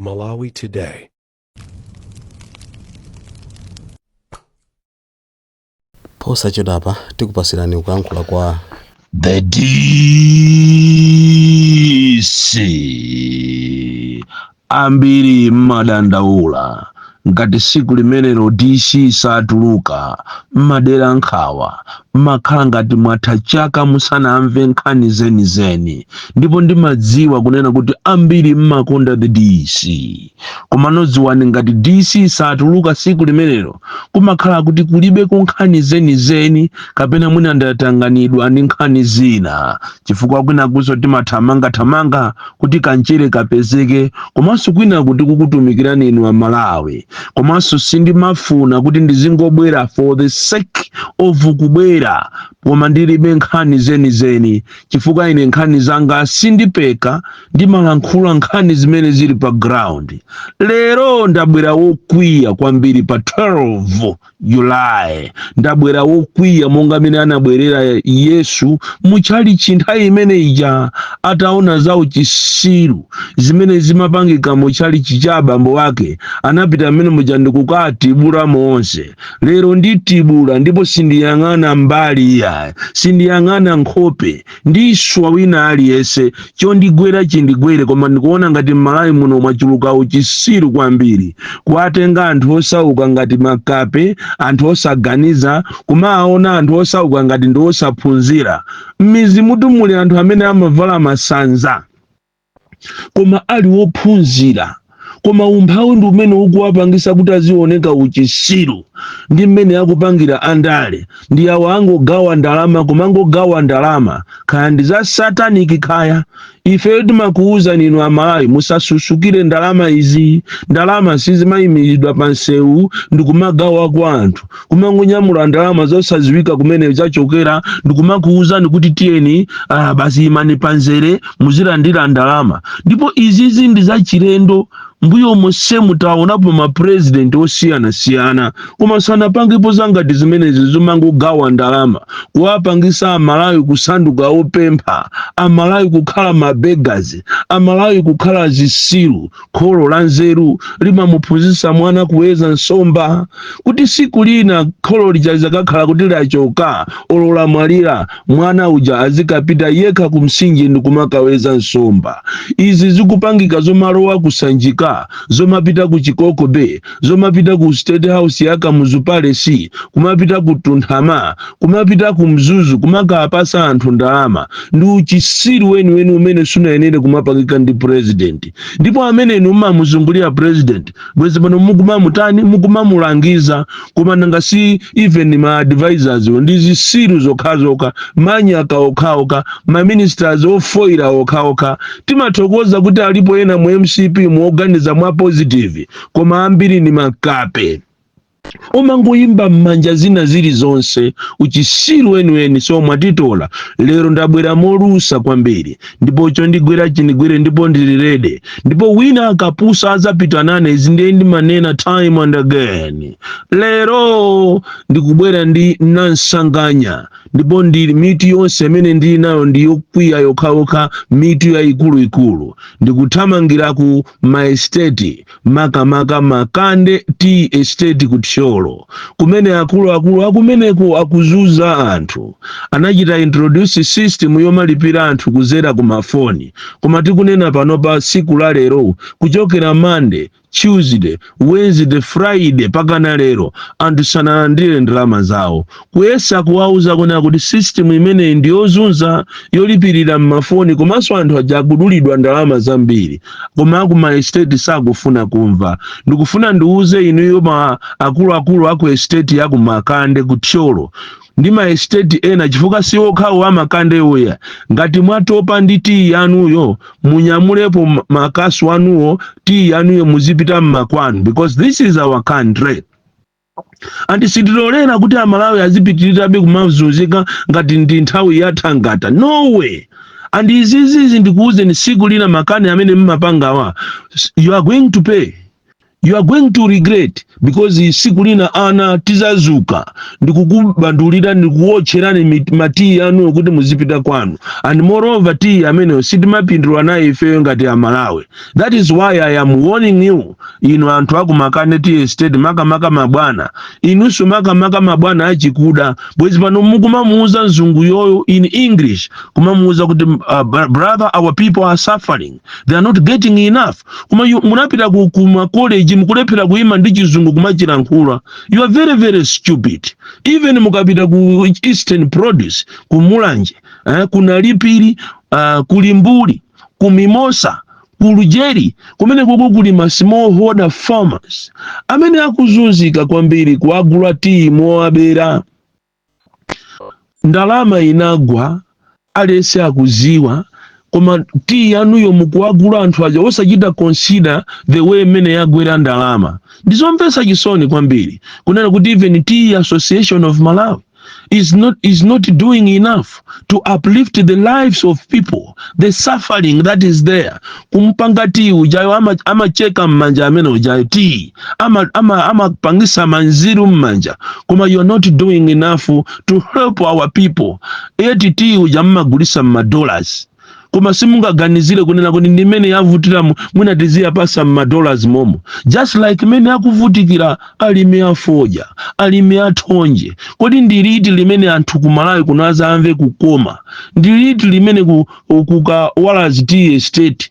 Malawi Today. Posa chedapa tikupasirani kuyankhula kwa the DC ambiri mmadandaula ngati siku limenelo DC satuluka mmadera nkhawa mmakhala ngati mwatha chaka musanamve nkhani zenizeni, ndipo ndimadziwa kunena kuti ambiri mmakonda the DC. Koma nodziwani ngati DC satuluka siku limenelo kumakhala kuti kulibe nkhani zenizeni kapena mwina ndatanganidwa ndi nkhani zina, chifukwa kwina kuso timathamanga kuti kanchere kapezeke, komanso kwina kuti kukutumikirani inu a Malawi. Komanso sindimafuna kuti ndizingobwera for the sake of kubwera koma ndilibe nkhani zenizeni, chifukwa ine nkhani zanga sindipeka, ndimalankhula nkhani zimene zili pa ground. Lero ndabwera wokwiya kwambiri pa 12 July, ndabwera wokwiya monga mene anabwerera Yesu muchali chinthawi imene ija ataona za uchisiru zimene zimapangika muchali chicha abambo wake, anapita mmene muja ndikukatibula monse. Lero nditibula ndipo sindiyang'ana mbali ya, sindiyang'ana nkhope, ndiswa wina aliyese, chondigwera chindigwere, koma ndikuona ngati Malawi muno mwachuluka uchisiru kwambiri, kuwatenga anthu osauka ngati makape, anthu osaganiza, kumaona anthu osauka ngati ndi osaphunzira. M'mizi mutu muli anthu amene amavala masanza koma ali wophunzira, koma umphawi ndi umene ukuwapangisa kuti azioneka uchisiru, ndi mmene akupangira andale. Ndi awo angogawa ndalama, koma angogawa ndalama kaya ndi za sataniki kaya. Ife timakuwuzani inu a Malawi musasusukire ndalama izi. Ndalama sizimayimiridwa pa nsewu ndikumagawa kwa anthu, kumangonyamula ndalama zosaziwika kumene zachokera, ndikumakuwuzani kuti tiyeni basi imani panzere muzilandira ndalama. Ndipo izizi ndi zachilendo. Mbuyo mose mutaonapo mapresident osiyana-siyana, koma sanapangepo zangati zimenezi zomangogawa ndalama, kuwapangisa Malawi kusanduka opempha, Malawi kukhala mabegazi, Malawi kukhala zisiru. Kholo la nzeru limamuphunzitsa mwana kuweza nsomba, kuti siku lina kholo lija lizakakhala kuti lachoka olola mwalira, mwana uja azikapita yekha kumsinje ndikumakaweza nsomba. Izi zikupangika zomalowa kusanjika, zomapita ku Chikoko Bay, zomapita ku State House ya Kamuzu Palace, kumapita ku Tunthama, kumapita ku Mzuzu, kumakapasa anthu ndalama. Ndi uchisiru weniweni umene sunayenere kumapangika ndi president. Ndipo amene inu mumamuzungulira president, bwezi pano mukumamutani, mukumamulangiza, koma nanga si even ma advisors ndi zisiru zokhazoka, manyaka okhaoka, ma ministers ofoira okhaoka. Timathokoza kuti alipo ena mu MCP muorganiza mwa positive, koma ambiri ni makape omangoyimba mmanja zina zili zonse, uchisiru weniweni. So mwatitola lero ndabwera molusa kwambiri, ndipo chondigwera chindigwere, ndipo ndilirede, ndipo wina akapusa azapita nane. Izi ndiye ndimanena time and again. Lero ndikubwera ndi nansanganya, ndipo ndili mitu yonse imene ndili nayo ndiyokwiya yokhaokha, mitu ya ikulu. Ndikuthamangira ku ma estate, makamaka Makande Tea Estate kuthyolo, kumene akulu akumeneko akuzuza anthu. Anachita introduce system yomalipira anthu kuzera ku mafoni, koma tikunena pano pa siku la lero, kuchokera Monday, Tuesday, Wednesday, Friday pakana lero anthu sanalandire ndalama zawo. Kuyesa kuwauza kuna kuti system imene ndiyozunza yolipirira mmafoni, komanso anthu ajagudulidwa ndalama zambiri, koma akuma estate sakufuna kumva. Ndikufuna ndiuze inuyo ma akulu aku estate yaku Makande kuthyolo ndi ma estate ena, chifukwa si okhawo amakande uya. Ngati mwatopa ndi tii yanuyo, munyamulepo makasu wanuwo, tii yanuyo muzipita mmakwanu, because this is our country. Andi sitilolera kuti Malawi azipitirirabe kumazunzika ngati ndi nthawi yathangata. No way. And izizi ndikuuze ni siku lina makani amene mmapangawa, you are going to pay. You are going to regret. because siku lina ana tizazuka ndikukubandulira ndikuwotcherani matiyi anu kuti muzipita kwanu, and moreover tiyi amene sitimapindula naye ifeyo ngati Amalawi. That is why I am warning you, inu anthu akumakane tea estate, makamaka mabwana inunso, makamaka mabwana achikuda, bwezi pano mukumamuuza mzungu yoyo in English, kumamuuza kuti brother, our people are suffering, they are not getting enough. Kuma munapita kuma college mukulephera kuima ndi chizungu kumachilankhula, you are very very stupid. Even mukapita ku Eastern Produce, kumulanje, kuna Lipiri, kulimbuli, kumimosa, kulujeri, kumene koko kuli smallholder farmers amene akuzunzika kwambiri kuagula tea moabera. Ndalama inagwa alese akuziwa, koma tea yanuyo mukuagula anthu aja osachita consider the way mene yagwera ndalama. Ndizomvetsa chisoni kwambiri kunena kuti even Tea Association of Malawi is not doing enough to uplift the lives of people, the suffering that is there. Kumpanga tea ujayo ama cheka mmanja amene ujayo tea ama pangisa manziru mmanja, kuma you are not doing enough to help our people. Eti tea ujamma gulisa $dollars, kuma simungaganizire kunena kuti ndimene yavutira mwina tiziya pasa $dollars momo, just like mene akuvutikira alimi afoja, alimi athonje. Kodi ndiliti limene anthu kumalawi kunaza amve kukoma, ndiliti limene kukawalazi tea estate,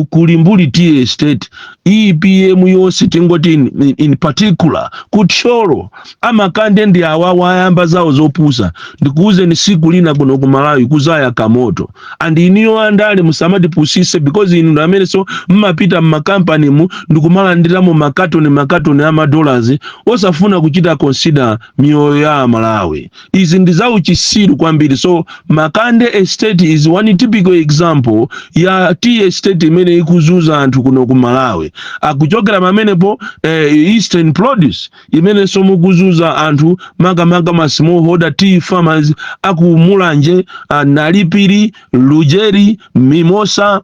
kulimbuli tea estate, EPM yonse tingoti in particular kutcholo amakande ndi awawa ayamba zawo zopusa. Ndikuuze ni siku lina kuno kumalawi kuzaya kamoto, and iniyo andale musamatipusise, because inu ndamene so mmapita mmakampani mu ndikumala ndiramo makatoni ama $dollars, osafuna kuchita consider miyoyo ya Malawi. Izi ndizau chisiru kwambiri. So Makande Estate is one typical example ya tea estate imene ikuzuza anthu kuno kumalawi. Akuchokera mamenepo Eastern Produce imene so mukuzuza anthu makamaka smallholder tea farmers akumulanje, Nalipiri, Lujeri, Mimosa,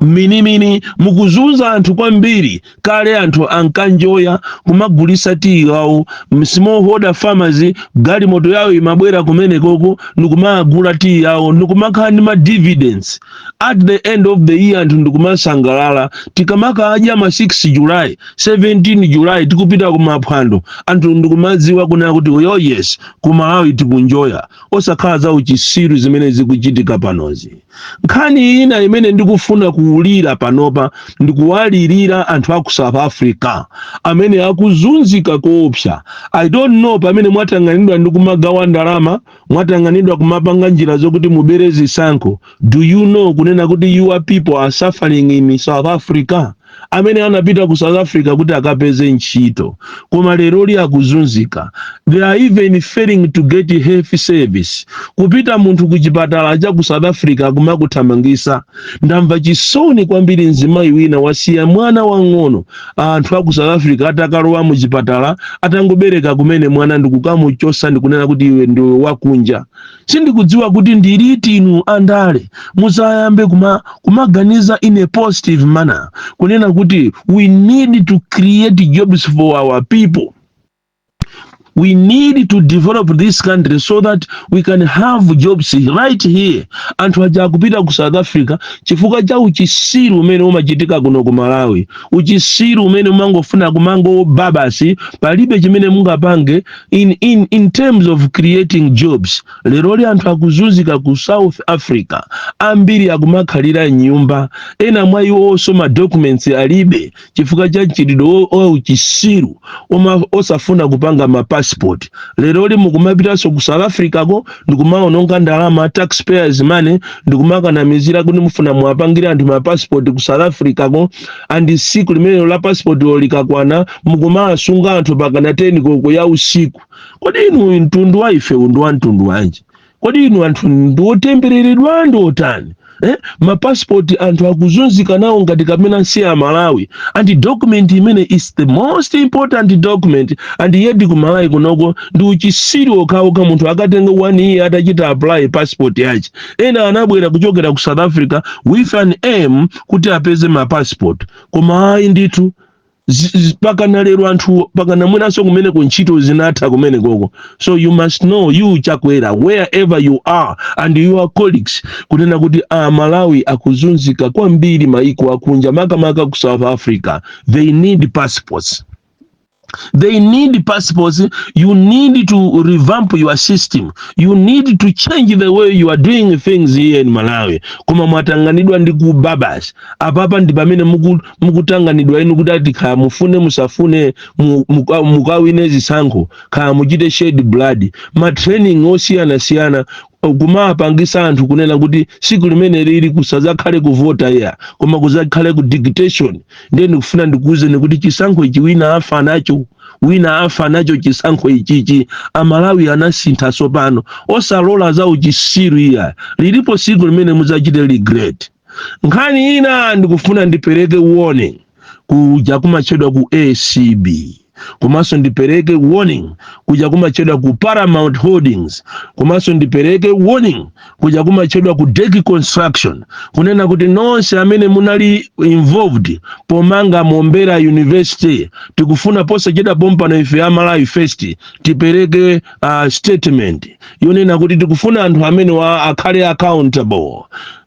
minimini, mukuzuza anthu kwambiri. Kale anthu ankanjoya kumagulisa tea yawo, smallholder farmers galimoto yawo imabwera kumene koko ndikumagula tea yawo, ndikumakhala ndi ma dividends at the end of the year. Anthu ndikumasangalala tikamaka aja ma 6 July 17 July tikupita kumaphwando, anthu ndikumadziwa kunena kuti oh yes kumalawi tikunjoya, osakhala za uchisiru zimene zikuchitika panozi. Nkhani ina imene ndikufuna kuulira panopa ndikuwalirira anthu aku South Africa amene akuzunzika koopsa. I don't know pamene mwatanganidwa ndikumagawa ndalama, mwatanganidwa kumapanga njira zokuti mubere zisankho. Do you know kunena kuti your people are suffering in South Africa? Amene anapita ku South Africa kuti akapeze ntchito, koma lero li akuzunzika. They are even failing to get health service. Kupita munthu kuchipatala cha ku South Africa kumakuthamangisa. Ndamva chisoni kwambiri mzimayi wina wasiya mwana wang'ono anthu aku South Africa atakalowa mu chipatala atangobereka kumene mwana ndikukamuchosa ndikunena kuti iwe ndiwe wakunja. Sindikudziwa kuti ndiliti inu andale muzayambe kumaganiza in a positive manner kunena kuti we need to create jobs for our people. We need to develop this country so that we can have jobs right here. Anthu aja kupita ku South Africa chifukwa cha uchisiru umene umachitika kuno ku Malawi. Uchisiru umene umangofuna kumango babasi, palibe chimene mungapange in terms of creating jobs. Lero li anthu akuzunzika ku South Africa ambiri akumakhalira nyumba, ena mwa iwo osoma documents alibe chifukwa cha chididwe uchisiru osafuna kupanga passport. Lero li mukumapitaso ku South Africa ko ndikumaononga ndalama taxpayers money, ndikumakanamizira kuti mufuna muwapangira anthu passport ku South Africa ko, and siku limene la passport likakwana mukumasunga anthu pakana 10 koko ya usiku. Kodi inu mtundu wa ife undu wa mtundu wanji? Kodi inu anthu ndotembereredwa ndotani? Ma passport anthu akuzunzika nawo ngati kamena nsiya Malawi, and document imene is the most important document, and yedi ku Malawi kunoko ndi uchisiru okhaokha munthu akatenga 1 year atachita apply passport yache. Ena anabwera kuchokera ku South Africa with an aim kuti apeze ma passport, koma ayi ndithu pakana lero anthu pakana mwinaso kumene kuntchito zinatha kumene koko. So you must know, you Chakwera, wherever you are and your colleagues, kunena kuti Malawi akuzunzika kwambiri maiko akunja makamaka ku South Africa. They need passports. They need passports. You need to revamp your system. You need to change the way you are doing things here in Malawi. Kuma mwatanganidwa ndi ku babas. Apapa ndi pamene mukutanganidwa inu kutati kaya mufune musafune mukawine zisankho kaya muchite shed blood. Ma training osiyana kumapangisa anthu kunena kuti siku limene lili kusazakhale kuvota ya koma kuzakhale ku dictation. Ndiye ndikufuna ndikuwuzeni kuti chisankho ichi wina afa nacho chisankho ichichi. Amalawi anasintha sopano osalola za uchisiru iya lilipo siku limene muzachite regret. Nkhani ina ndikufuna ndipereke warning kuja kumachedwa ku ACB. Komanso ndipereke warning kuja kumachedwa ku Paramount Holdings. Komanso ndipereke warning kuja kumachedwa ku Deki Construction. Kunena kuti nonse amene munali involved pomanga Mombera University tikufuna posachedwa pompano ife ya Malawi First tipereke statement yonena kuti tikufuna anthu amene akhale accountable.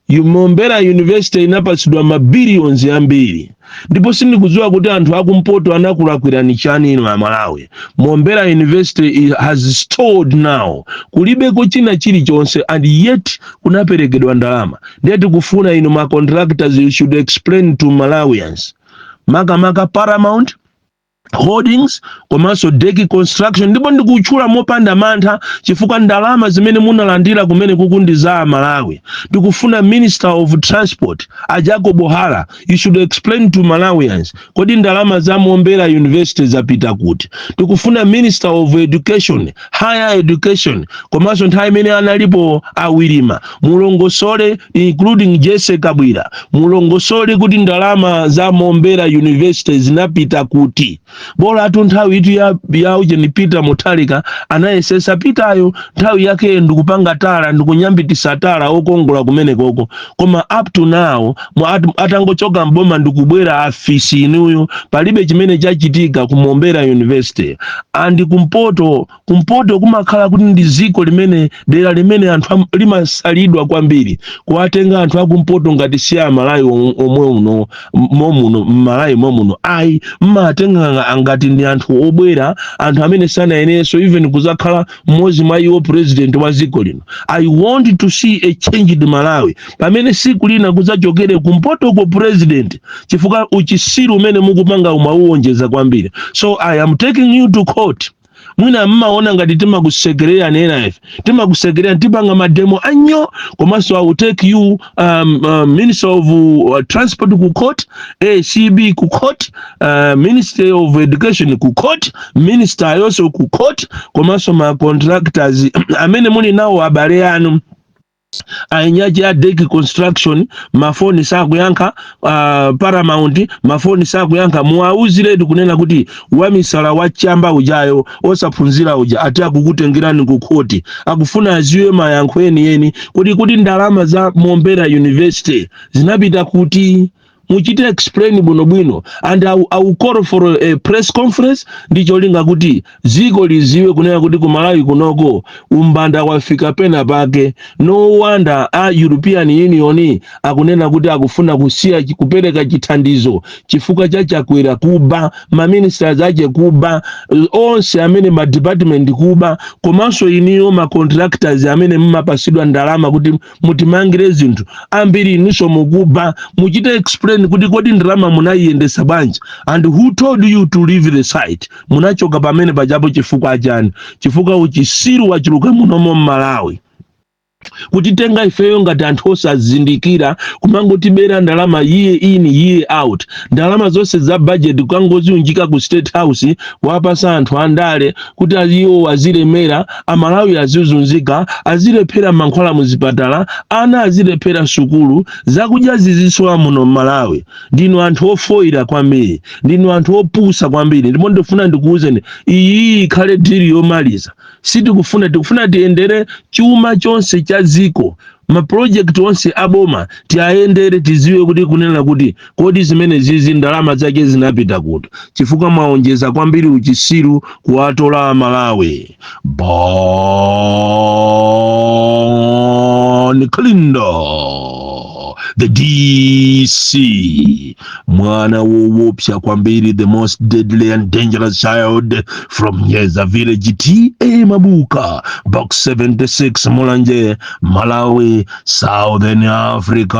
Mombera University inapasidwa mabilions ambiri. Ndipo sindikudziwa kuti anthu akumpoto anakulakwirani chani ino ya Malawi. Mombera University has stalled now. Kulibeko china chilichonse and yet kunaperekedwa ndalama. Ndiye tikufuna ino ma contractors, you should explain to Malawians. Makamaka Paramount Holdings komanso Deki Construction ndipo ndikuchula mopanda mantha chifukwa ndalama zimene munalandira kumene kukundiza Malawi. Tikufuna Minister of Transport Jacob Bohara, you should explain to Malawians kodi ndalama za Mombera University zapita kuti. Tikufuna Minister of Education, Higher Education komanso nthawi imene analipo Awilima mulongosole including Jesse Kabwira mulongosole kuti ndalama za Mombera University zinapita kuti. Bola atu nthawi itu ya ujeni Peter Mutharika anayesesa Peteryo nthawi yake ndikupanga tala ndikunyambitisa tala okongola kumene koko. Koma up to now atangochoka mboma ndikubwera afisi inuyo palibe chimene chachitika ku Mombera University. And kumpoto kumakhala kuti ndi ziko limene dera limene anthu limasalidwa kwambiri kuwatenga anthu akumpoto ngati siya Malawi omwe uno momuno Malawi momuno ai mmatenga ngati ndi anthu obwera anthu amene sanayeneso even kuzakhala mmodzi mwa iwo president wa ziko lino. I want to see a change in Malawi pamene siku lina kuzachokere kumpoto ko president chifukwa uchisiru umene mukupanga umauonjeza kwambiri. So I am taking you to court. Mwina mmaona ngati timakusekerera nena ife timakusekerera tipanga mademo anyo komanso I will take you Minister of Transport ku court, ACB ku court, Minister of Education ku court, Minister also ku court komanso ma contractors amene muli nawo abale anu ainyaji ya Deki Construction mafoni sakuyankha Paramount mafoni sakuyankha muwauzire kunena kuti wamisala wachamba ujayo osaphunzira uja ati akukutengerani ku court akufuna aziwe mayankho yeni kuti ndalama za Mombera University zinapita kuti. Muchite explain bwino and I will call for a press conference ndicho linga kuti ziko liziwe kunena kuti ku Malawi kunoko umbanda wafika pena pake. No wonder European Union akunena kuti akufuna kusiya kupereka chithandizo chifukwa cha Chakwera kuba ma ministers aje kuba onse amene ma department kuba komanso iniyo ma contractors amene mmapasidwa ndalama kuti mutimangire zinthu ambiri inuso mukuba. Muchite explain kuti kodi ndalama munayiyendesa bwanji and who told you to leave the site. Munachoka pamene pajapo chifukwa achani? Chifukwa uchisiru wachuluka munomo Malawi. Kutitenga ifeyo ngati anthu osazindikira kumangotibera ndalama year in year out. Ndalama zonse za budget kukangoziunjika ku State House wapasa anthu andale kuti aziwo azilemera Amalawi azizunzika azilephera mankhwala muzipatala ana azilephera sukulu zakudya zizisowa muno Malawi. Ndinu anthu ofoira kwambiri, ndinu anthu opusa kwambiri. Ndipo ndifuna ndikuwuzeni iyi ikhale diri yomaliza. Tikufuna tiendere chuma chonse cha ziko maprojekti onse aboma tiayendere tiziwe kuti kunena kuti kodi zimene zizi ndalama zake zinapita kuti chifukwa mwaonjeza kwambiri uchisiru kuwatola Malawi. Bon Klindo, the DC, mwana woopsa kwambiri, the most deadly and dangerous child from Nyeza village, T.A. Mabuka, box 76, Mulanje, Malawi, Southern Africa.